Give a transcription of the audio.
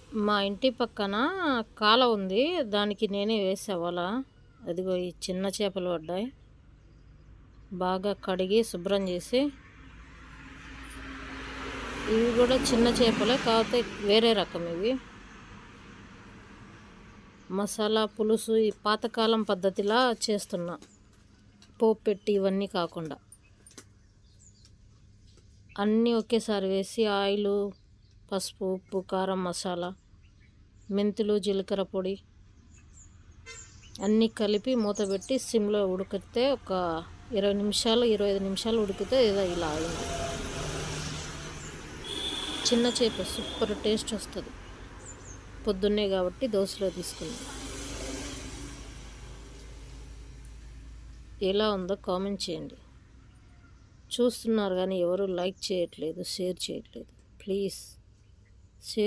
మా ఇంటి పక్కన కాలువ ఉంది. దానికి నేనే వేసా వల. అదిగో ఈ చిన్న చేపలు పడ్డాయి. బాగా కడిగి శుభ్రం చేసి, ఇవి కూడా చిన్న చేపలే, కాకపోతే వేరే రకం ఇవి. మసాలా పులుసు ఈ పాతకాలం పద్ధతిలా చేస్తున్నా, పోపు పెట్టి ఇవన్నీ కాకుండా అన్నీ ఒకేసారి వేసి ఆయిలు, పసుపు, ఉప్పు, కారం, మసాలా, మెంతులు, జీలకర్ర పొడి అన్నీ కలిపి మూత పెట్టి సిమ్లో ఉడికితే ఒక 25 నిమిషాలు ఉడికితే ఇలా అయింది. చిన్న చేప సూపర్ టేస్ట్ వస్తుంది. పొద్దున్నే కాబట్టి దోశలో తీసుకుంది. ఎలా ఉందో కామెంట్ చేయండి. చూస్తున్నారు కానీ ఎవరు లైక్ చేయట్లేదు, షేర్ చేయట్లేదు. Please share